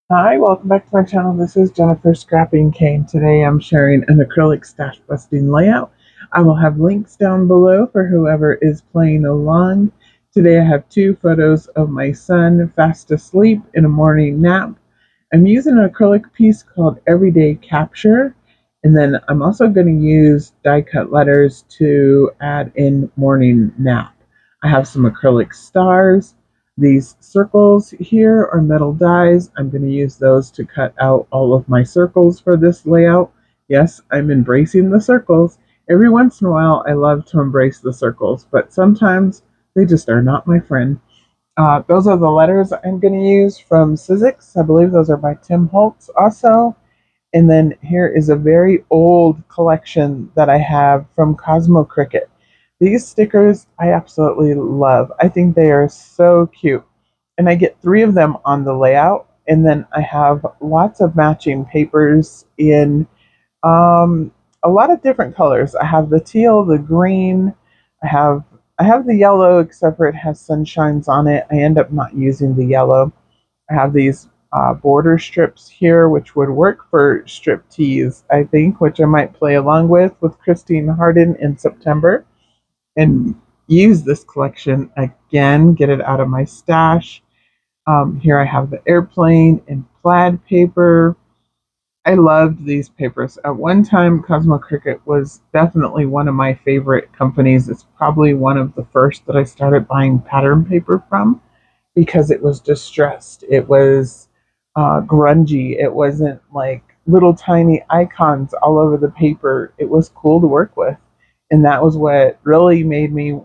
Hi, welcome back to my channel. This is Jennifer Scrapping Cane. Today I'm sharing an acrylic stash busting layout. I will have links down below for whoever is playing along. Today I have two photos of my son fast asleep in a morning nap. I'm using an acrylic piece called Everyday Capture, and then I'm also going to use die cut letters to add in morning nap. I have some acrylic stars. These circles here are metal dies. I'm going to use those to cut out all of my circles for this layout. Yes, I'm embracing the circles. Every once in a while, I love to embrace the circles, but sometimes they just are not my friend. Those are the letters I'm going to use from sizzix. I believe those are by Tim Holtz also. And then here is a very old collection that I have from Cosmo Cricket. These stickers I absolutely love. I think they are so cute. And I get three of them on the layout. And then I have lots of matching papers in um, a lot of different colors. I have the teal, the green. I have I have the yellow, except for it has sunshines on it. I end up not using the yellow. I have these border strips here, which would work for strip tees, I think, which I might play along with Christine Harden in September and use this collection again, get it out of my stash. Here I have the airplane in plaid paper. I loved these papers. At one time, Cosmo Cricket was definitely one of my favorite companies. It's probably one of the first that I started buying pattern paper from because it was distressed. It was grungy. It wasn't like little tiny icons all over the paper. It was cool to work with. And that was what really made me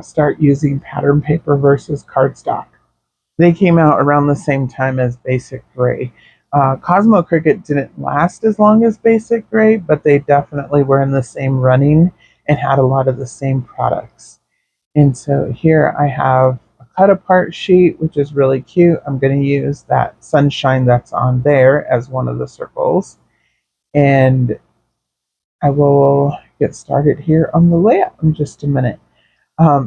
start using pattern paper versus cardstock. They came out around the same time as Basic Gray. Cosmo Cricket didn't last as long as Basic Gray, but they definitely were in the same running and had a lot of the same products. And so here I have a cut apart sheet, which is really cute. I'm going to use that sunshine that's on there as one of the circles. And I will get started here on the layout in just a minute.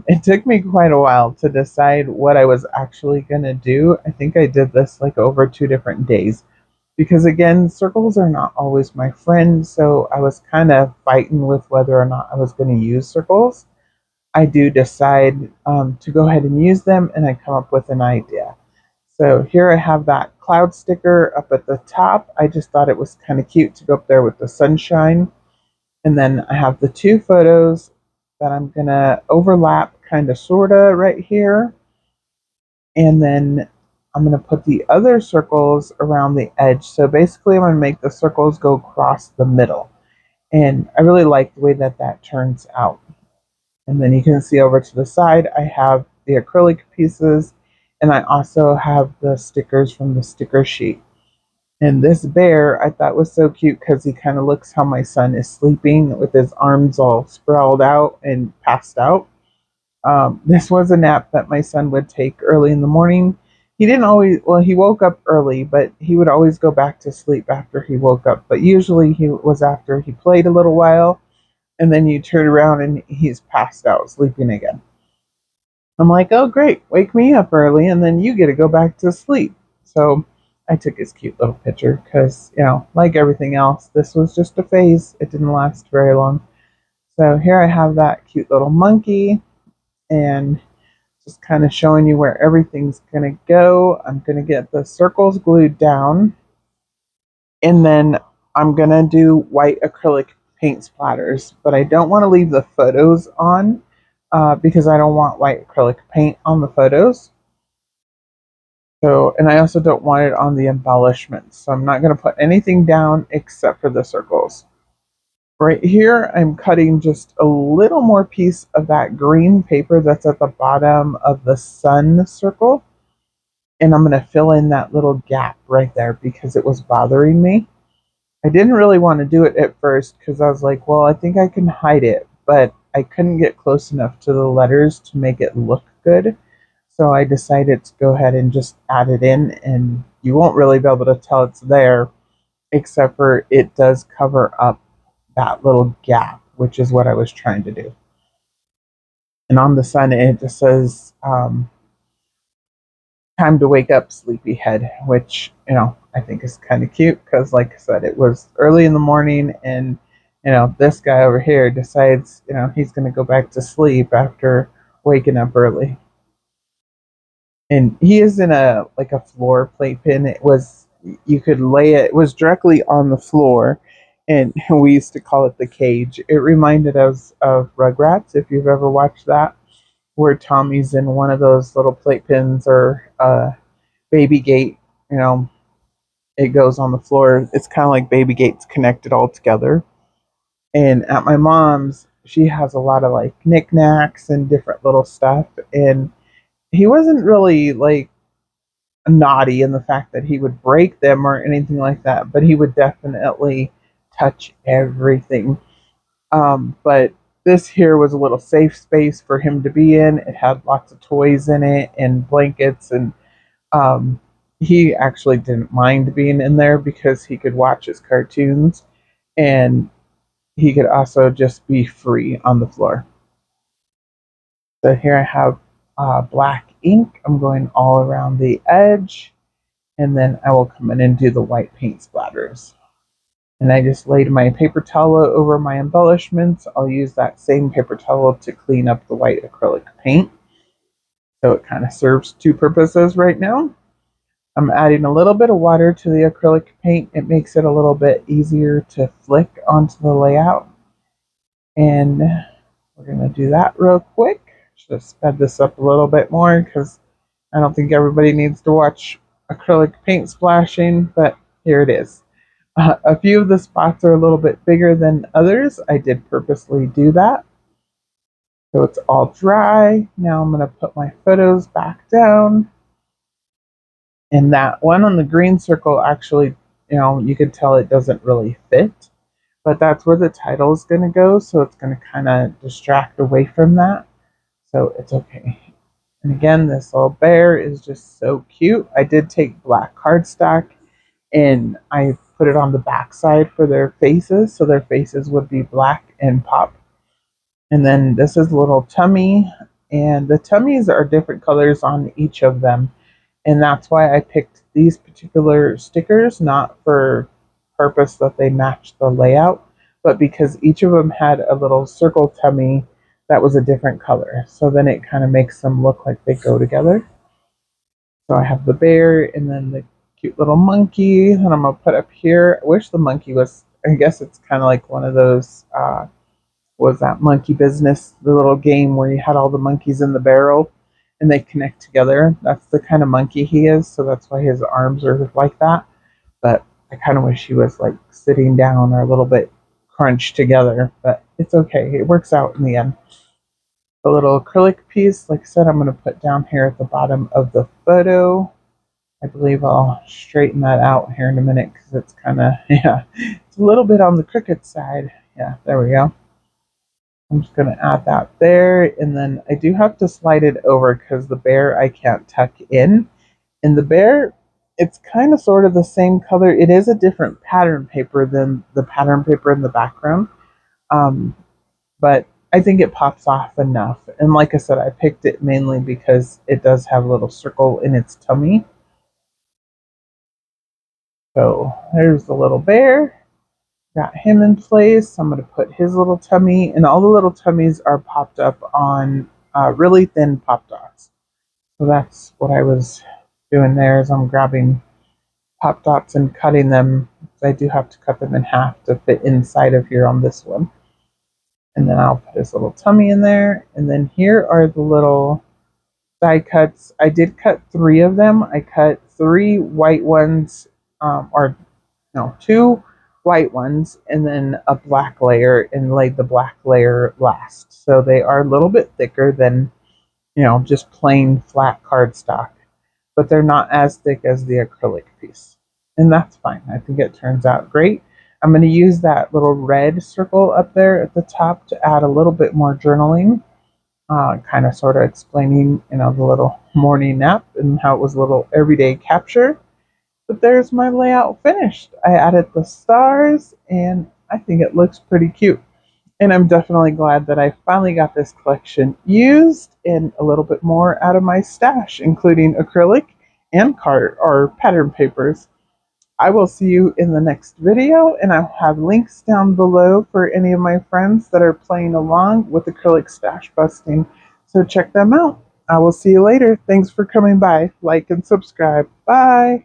It took me quite a while to decide what I was actually going to do. I think I did this like over 2 different days because, again, circles are not always my friend. So I was kind of fighting with whether or not I was going to use circles. I do decide to go ahead and use them, and I come up with an idea. So here I have that cloud sticker up at the top. I just thought it was kind of cute to go up there with the sunshine. And then I have the two photos that I'm going to overlap kind of sort of right here. And then I'm going to put the other circles around the edge. So basically I'm going to make the circles go across the middle. And I really like the way that that turns out. And then you can see over to the side, I have the acrylic pieces, and I also have the stickers from the sticker sheet. And this bear I thought was so cute because he kind of looks how my son is sleeping with his arms all sprawled out and passed out. This was a nap that my son would take early in the morning. He didn't always, well, he woke up early, but he would always go back to sleep after he woke up. But usually he was after he played a little while, and then you turn around and he's passed out sleeping again. I'm like, oh, great, wake me up early, and then you get to go back to sleep. So I took his cute little picture because, like everything else, this was just a phase. It didn't last very long. So here I have that cute little monkey and just kind of showing you where everything's going to go. I'm going to get the circles glued down, and then I'm going to do white acrylic paint splatters, but I don't want to leave the photos on because I don't want white acrylic paint on the photos. So, and I also don't want it on the embellishments. So I'm not going to put anything down except for the circles. Right here, I'm cutting just a little more piece of that green paper that's at the bottom of the sun circle. And I'm going to fill in that little gap right there because it was bothering me. I didn't really want to do it at first because I was like, well, I think I can hide it, but I couldn't get close enough to the letters to make it look good. So I decided to go ahead and just add it in, and you won't really be able to tell it's there, except for it does cover up that little gap, which is what I was trying to do. And on the sun, it just says, time to wake up, sleepyhead, which, I think is kind of cute because, like I said, it was early in the morning, and this guy over here decides he's going to go back to sleep after waking up early. And he is in a floor playpen. It was you could lay it. It was directly on the floor, and we used to call it the cage. It reminded us of Rugrats, if you've ever watched that, where Tommy's in one of those little playpens, or Baby Gate. You know, it goes on the floor. It's kind of like Baby Gate's connected all together. And at my mom's, she has a lot of like knickknacks and different little stuff, and he wasn't really like naughty in the fact that he would break them or anything like that, but he would definitely touch everything. But this here was a little safe space for him to be in. It had lots of toys in it and blankets, and um, he actually didn't mind being in there because he could watch his cartoons, and he could also just be free on the floor. So here I have black ink. I'm going all around the edge, and then I will come in and do the white paint splatters. And I just laid my paper towel over my embellishments. I'll use that same paper towel to clean up the white acrylic paint. So it kind of serves two purposes right now. I'm adding a little bit of water to the acrylic paint. It makes it a little bit easier to flick onto the layout. And we're going to do that real quick. Should have sped this up a little bit more because I don't think everybody needs to watch acrylic paint splashing, but here it is. A few of the spots are a little bit bigger than others. I did purposely do that. So it's all dry. Now I'm going to put my photos back down. And that one on the green circle, actually, you can tell it doesn't really fit, but that's where the title is going to go. So it's going to kind of distract away from that. So it's okay. And again, this little bear is just so cute. I did take black cardstock and I put it on the back side for their faces, so their faces would be black and pop. And then this is a little tummy, and the tummies are different colors on each of them. And that's why I picked these particular stickers, not for purpose that they match the layout, but because each of them had a little circle tummy that was a different color. So then it kind of makes them look like they go together. So I have the bear and then the cute little monkey that I'm going to put up here. I wish the monkey was, I guess it's kind of like one of those, was that Monkey Business, the little game where you had all the monkeys in the barrel and they connect together. That's the kind of monkey he is, so that's why his arms are like that. But I kind of wish he was like sitting down or a little bit crunched together, but it's okay. It works out in the end. The little acrylic piece, like I said, I'm going to put down here at the bottom of the photo. I believe I'll straighten that out here in a minute because it's kind of, yeah, it's a little bit on the crooked side. Yeah, there we go. I'm just going to add that there, and then I do have to slide it over because the bear I can't tuck in. And the bear, it's kind of sort of the same color. It is a different pattern paper than the pattern paper in the background, but I think it pops off enough. And like I said, I picked it mainly because it does have a little circle in its tummy. So there's the little bear. Got him in place. I'm going to put his little tummy, and all the little tummies are popped up on really thin pop dots. So that's what I was doing there, is I'm grabbing pop dots and cutting them. I do have to cut them in half to fit inside of here on this one. And then I'll put his little tummy in there. And then here are the little die cuts. I did cut 3 of them. I cut 3 white ones, or no, 2 white ones, and then a black layer, and laid the black layer last. So they are a little bit thicker than, just plain flat cardstock, but they're not as thick as the acrylic piece. And that's fine. I think it turns out great. I'm going to use that little red circle up there at the top to add a little bit more journaling, kind of sort of explaining, the little morning nap and how it was a little everyday capture. But there's my layout finished. I added the stars, and I think it looks pretty cute. And I'm definitely glad that I finally got this collection used and a little bit more out of my stash, including acrylic and card or pattern papers. I will see you in the next video, and I'll have links down below for any of my friends that are playing along with Acrylic Stash Busting. So check them out. I will see you later. Thanks for coming by. Like and subscribe. Bye.